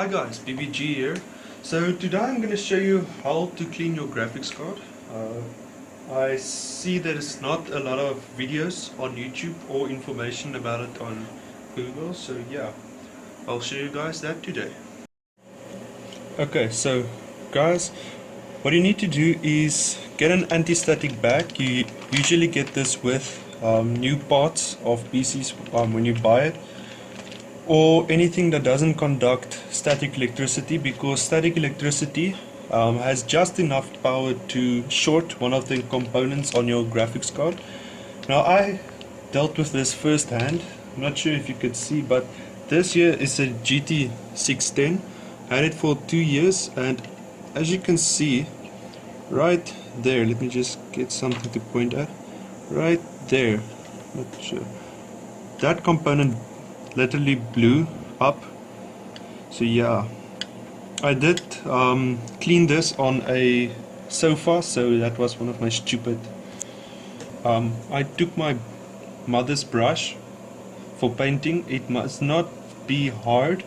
Hi guys, BBG here. So today I'm going to show you how to clean your graphics card. I see there's not a lot of videos on YouTube or information about it on Google, so yeah, I'll show you guys that today. Okay, so guys, what you need to do is get an anti-static bag. You usually get this with new parts of PCs when you buy it, or anything that doesn't conduct static electricity, because static electricity has just enough power to short one of the components on your graphics card. Now I dealt with this firsthand. I'm not sure if you could see, but this here is a GT 610. I had it for 2 years, and as you can see right there, let me just get something to point at. Right there, not sure, that component literally blew up. So yeah, I did clean this on a sofa, so that was one of my stupid. I took my mother's brush for painting. It must not be hard,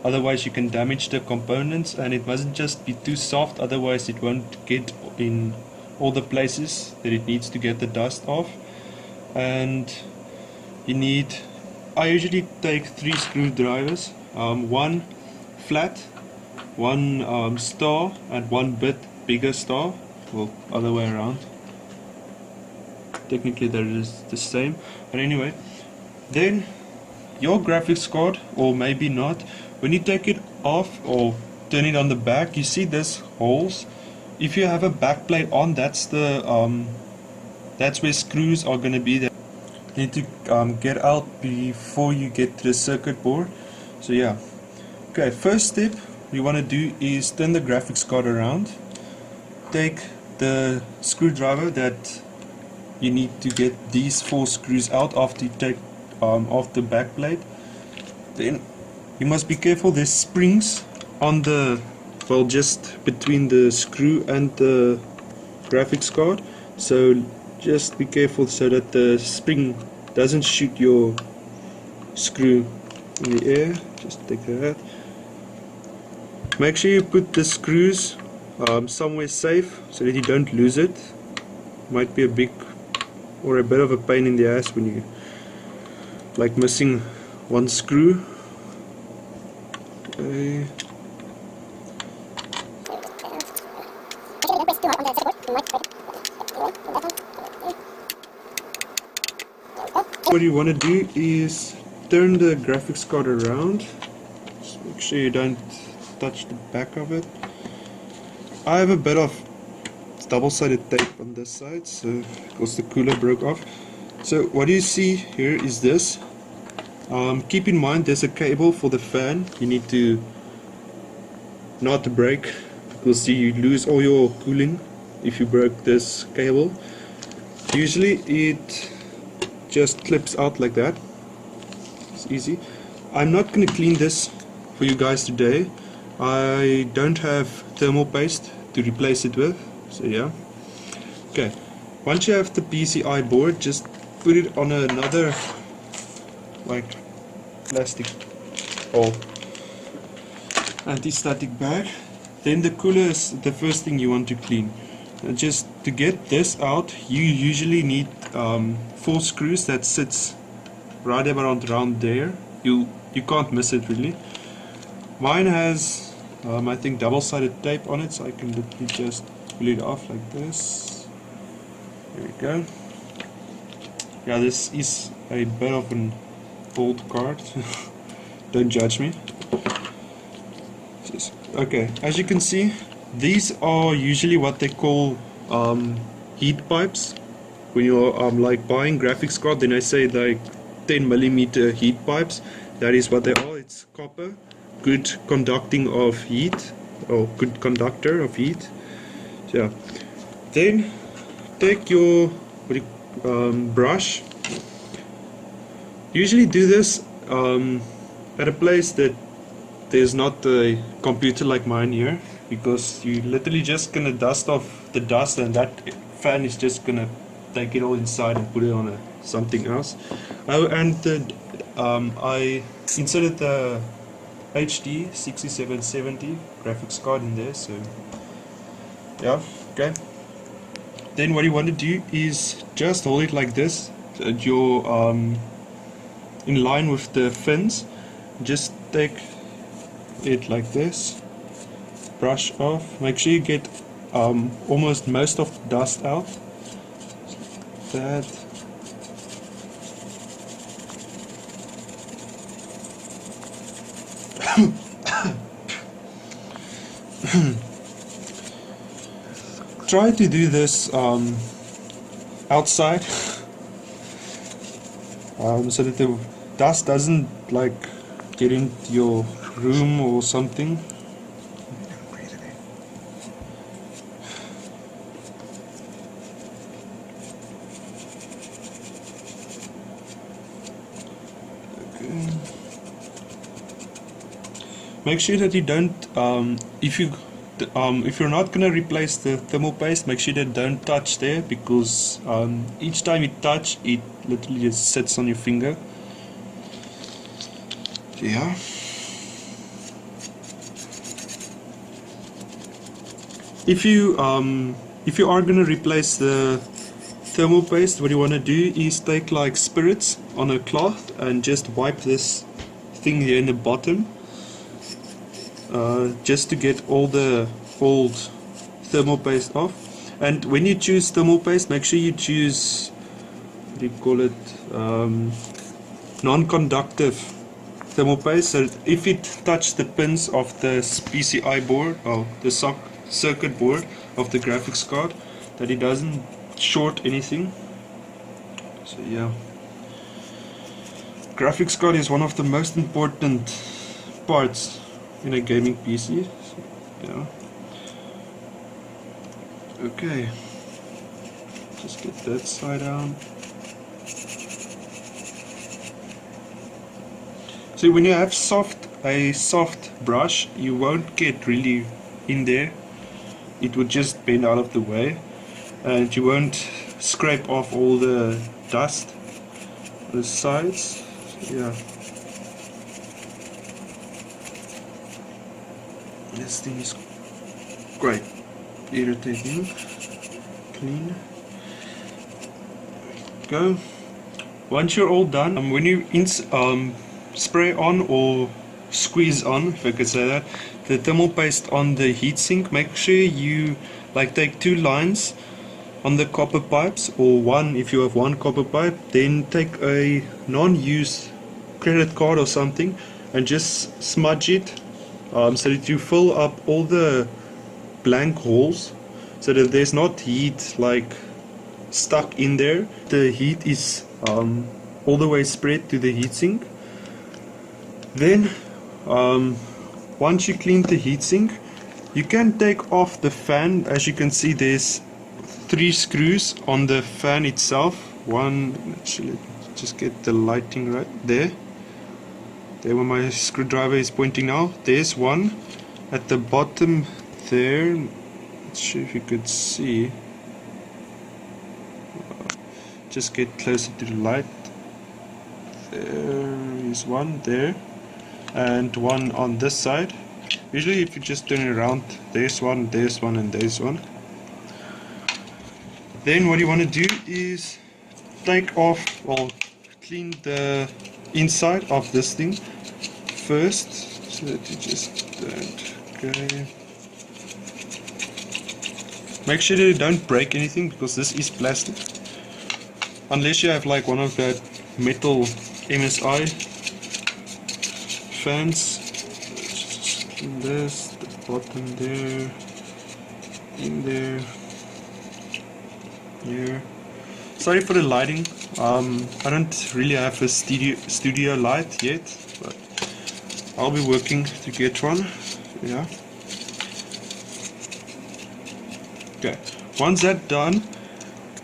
otherwise you can damage the components, and it mustn't just be too soft, otherwise it won't get in all the places that it needs to get the dust off. And you need, I usually take 3 screwdrivers, one flat, one star, and one bit bigger star, well, other way around. Technically that is the same, but anyway, then your graphics card, or maybe not, when you take it off or turn it on the back, you see this holes. If you have a back plate on, that's where screws are going to be. That need to get out before you get to the circuit board. So yeah, okay, first step you want to do is turn the graphics card around. Take the screwdriver that you need to get these 4 screws out after you take off the back plate. Then you must be careful, there's springs on the, well, just between the screw and the graphics card, so just be careful so that the spring doesn't shoot your screw in the air. Just take that out. Make sure you put the screws somewhere safe so that you don't lose it. Might be a big or a bit of a pain in the ass when you like missing one screw. Okay. What you want to do is turn the graphics card around. Just make sure you don't touch the back of it. I have a bit of double-sided tape on this side, so because the cooler broke off. So what you see here is this. Keep in mind there's a cable for the fan. You need to not break, because you lose all your cooling if you break this cable. Usually it just clips out like that. It's easy. I'm not going to clean this for you guys today. I don't have thermal paste to replace it with, so yeah. Okay, once you have the PCI board, just put it on another like plastic or anti-static bag. Then the cooler is the first thing you want to clean. And just to get this out, you usually need 4 screws that sits right around there. You can't miss it really. Mine has I think double-sided tape on it, so I can literally just pull it off like this. There we go. Yeah, this is a bit of an old card. Don't judge me. Okay, as you can see, these are usually what they call heat pipes. When you're like buying graphics card, then I say like 10mm heat pipes. That is what they are. It's copper, good conducting of heat, or good conductor of heat. So yeah. Then take your brush. Usually do this at a place that there's not a computer like mine here, because you're literally just gonna dust off the dust, and that fan is just gonna take it all inside and put it on something else. Oh, and I inserted HD 6770 graphics card in there, so yeah, okay. Then what you want to do is just hold it like this, so that you're in line with the fins. Just take it like this, brush off, make sure you get almost most of the dust out. That. Try to do this outside, so that the dust doesn't like get into your room or something. Okay. Make sure that you don't, if you're not gonna replace the thermal paste, make sure that don't touch there, because each time you touch, it literally just sits on your finger. Yeah. If you are gonna replace the thermal paste, what you want to do is take like spirits on a cloth and just wipe this thing here in the bottom, just to get all the old thermal paste off. And when you choose thermal paste, make sure you choose, what do you call it, non-conductive thermal paste, so that if it touches the pins of the PCI board or the circuit board of the graphics card, that it doesn't short anything. So yeah, graphics card is one of the most important parts in a gaming PC. So, yeah. Okay, just get that side down. So when you have a soft brush, you won't get really in there. It would just bend out of the way, and you won't scrape off all the dust on the sides. So, yeah. This thing is quite irritating. Clean. Go. Once you're all done, when you spray on or squeeze on, if I could say that, the thermal paste on the heatsink, make sure you like take 2 lines on the copper pipes, or one if you have one copper pipe, then take a non-used credit card or something and just smudge it, so that you fill up all the blank holes, so that there's not heat like stuck in there. The heat is all the way spread to the heatsink. Then once you clean the heatsink, you can take off the fan. As you can see, there's 3 screws on the fan itself. One, actually, just get the lighting right there. There where my screwdriver is pointing now. There's one at the bottom there. Not sure if you could see. Just get closer to the light. There is one there, and one on this side. Usually if you just turn it around, there's one, and there's one. Then what you want to do is take off, or clean the inside of this thing first, so that you just don't, okay. Make sure that you don't break anything, because this is plastic. Unless you have like one of that metal MSI fans. Just in this, the bottom there, in there, here. Sorry for the lighting. I don't really have a studio light yet, but I'll be working to get one. Yeah. Okay. Once that's done,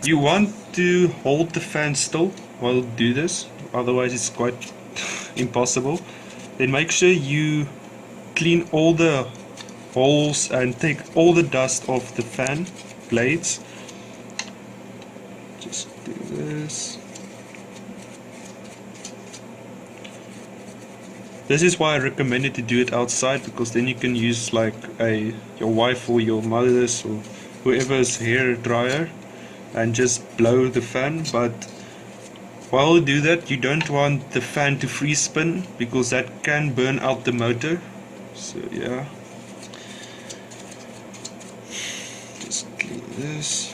you want to hold the fan still while you do this, otherwise it's quite impossible. Then make sure you clean all the holes and take all the dust off the fan blades. Just do this. This is why I recommended to do it outside, because then you can use like your wife or your mother's or whoever's hair dryer and just blow the fan. But while you do that, you don't want the fan to free spin, because that can burn out the motor. So yeah, just clean this.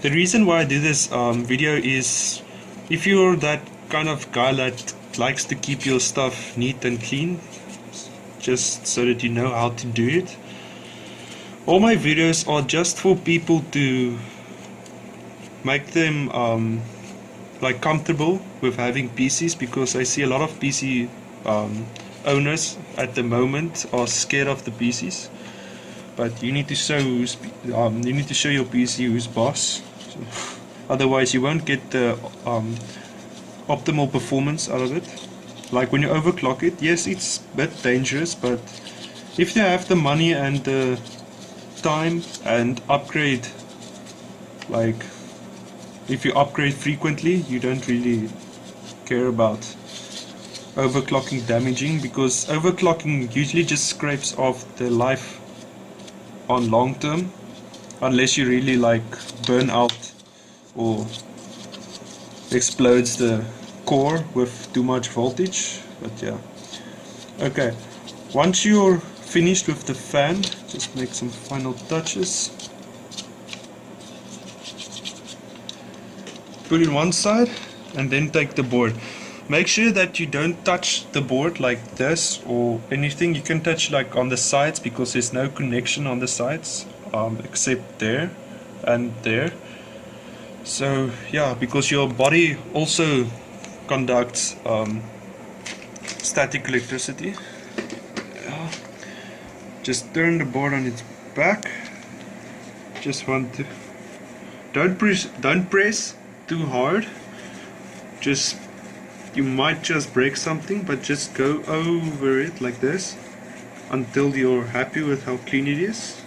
The reason why I do this video is, if you're that kind of guy that likes to keep your stuff neat and clean, just so that you know how to do it. All my videos are just for people to make them like comfortable with having PCs, because I see a lot of PC owners at the moment are scared of the PCs. But you need to show you need to show your PC who's boss. So, otherwise you won't get the optimal performance out of it. Like when you overclock it, yes, it's a bit dangerous, but if you have the money and the time and upgrade, like if you upgrade frequently, you don't really care about overclocking damaging, because overclocking usually just scrapes off the life on long term, unless you really like burn out or explodes the core with too much voltage. But yeah, okay, once you're finished with the fan, just make some final touches. Put it one side and then take the board. Make sure that you don't touch the board like this or anything. You can touch like on the sides, because there's no connection on the sides except there and there. So yeah, because your body also conducts static electricity. Yeah. Just turn the board on its back. Just want to don't press too hard. Just, you might just break something, but just go over it like this until you're happy with how clean it is.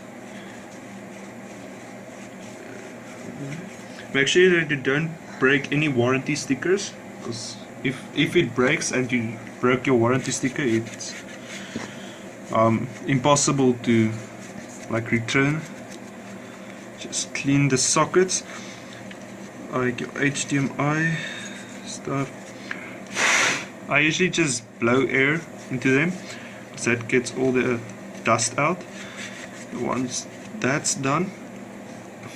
Make sure that you don't break any warranty stickers, because if it breaks and you broke your warranty sticker, it's impossible to like return. Just clean the sockets, like your HDMI stuff. I usually just blow air into them, so that gets all the dust out. Once that's done,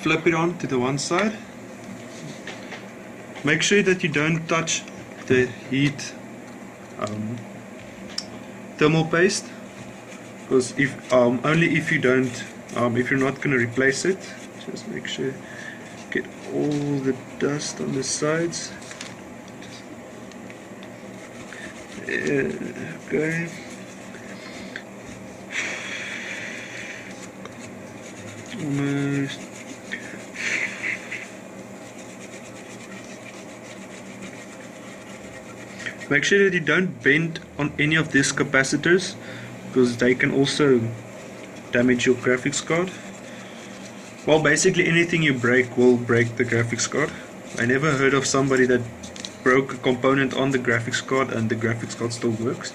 flip it on to the one side. Make sure that you don't touch the heat thermal paste, because if only if you don't if you're not going to replace it, just make sure get all the dust on the sides. Okay. Almost. Make sure that you don't bend on any of these capacitors, because they can also damage your graphics card. Well, basically anything you break will break the graphics card. I never heard of somebody that broke a component on the graphics card and the graphics card still works.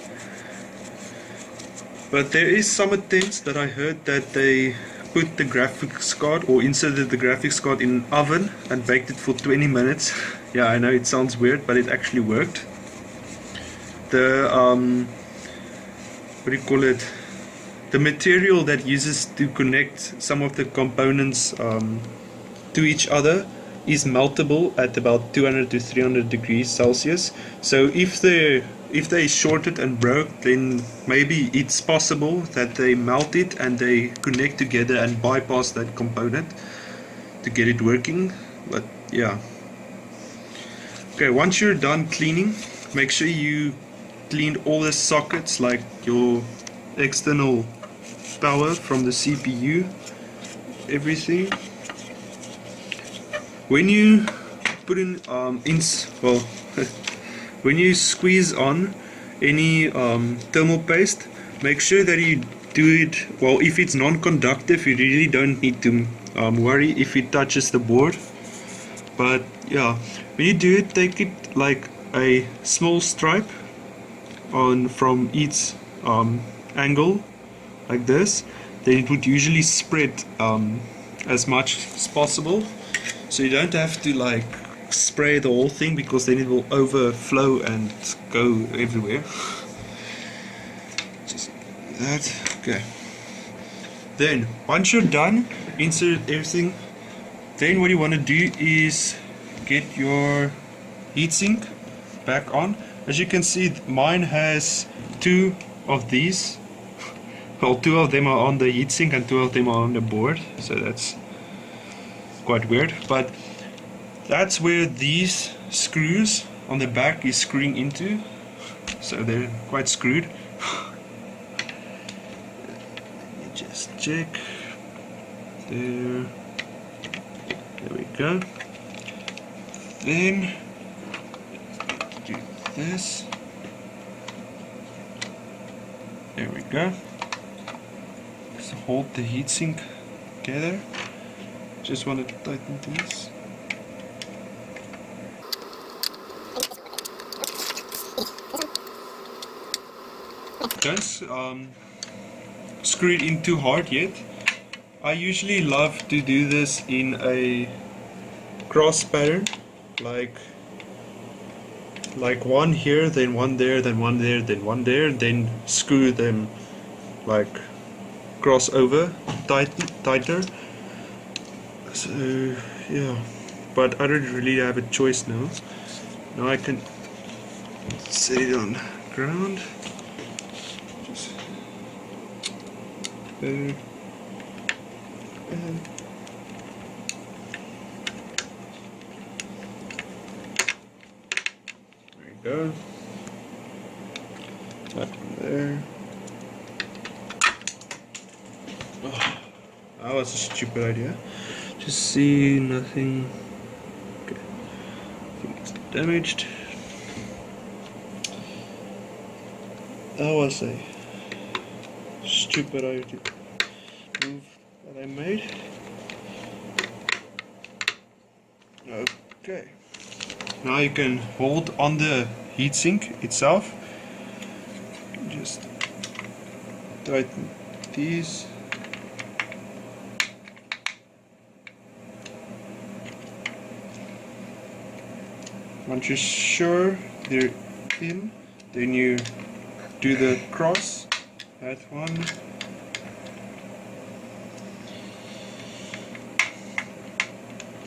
But there is some attempts that I heard that they put the graphics card or inserted the graphics card in an oven and baked it for 20 minutes. Yeah, I know it sounds weird, but it actually worked. The what do you call it? The material that uses to connect some of the components to each other is meltable at about 200 to 300 degrees Celsius. So if they shorted and broke, then maybe it's possible that they melt it and they connect together and bypass that component to get it working. But yeah. Okay, once you're done cleaning, make sure you clean all the sockets, like your external power from the CPU, everything. When you put in when you squeeze on any thermal paste, make sure that you do it, well, if it's non-conductive, you really don't need to worry if it touches the board. But yeah, when you do it, take it like a small stripe on from each angle like this, then it would usually spread as much as possible, so you don't have to like spray the whole thing, because then it will overflow and go everywhere. Just like that. Okay. Then once you're done, insert everything. Then what you want to do is get your heatsink back on. As you can see, mine has two of these. Well, two of them are on the heatsink and two of them are on the board, so that's quite weird. But that's where these screws on the back is screwing into, so they're quite screwed. Let me just check. There we go. Then do this. There we go. Just hold the heatsink together. Just want to tighten these. Don't screw it in too hard yet. I usually love to do this in a cross pattern, like one here, then one there, then one there, then one there, then screw them like cross over tighter. So yeah, but I don't really have a choice now. Now I can set it on ground. Just there. And there you go. That one there. Oh, that was a stupid idea. Just see nothing. Okay. I think it's damaged. That was a stupid idea move that I made. Okay. Now you can hold on the heatsink itself. Just tighten these. Once you're sure they're in, then you do the cross. That one.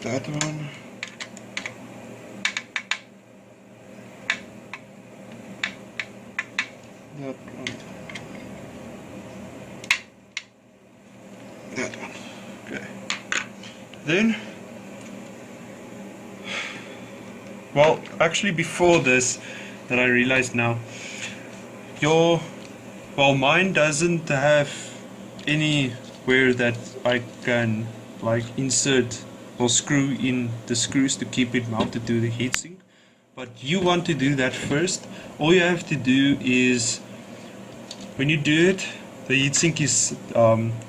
That one. That one. That one. Okay. Then, well, actually before this, that I realized now, well, mine doesn't have anywhere that I can like insert or screw in the screws to keep it mounted to the heatsink. But you want to do that first. All you have to do is, when you do it, the heatsink is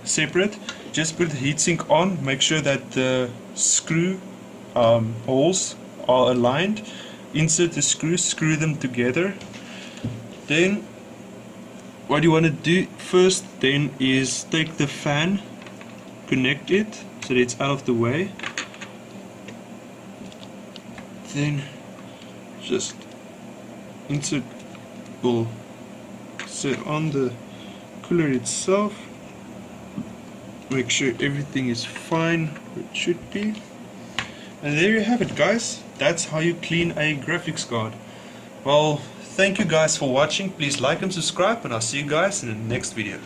separate. Just put the heatsink on, make sure that the screw holes are aligned. Insert the screws, screw them together. Then what you want to do first then is take the fan, connect it so that it's out of the way. Then just insert, will set on the cooler itself. Make sure everything is fine where it should be. And there you have it, guys. That's how you clean a graphics card. Well, thank you guys for watching. Please like and subscribe, and I'll see you guys in the next video.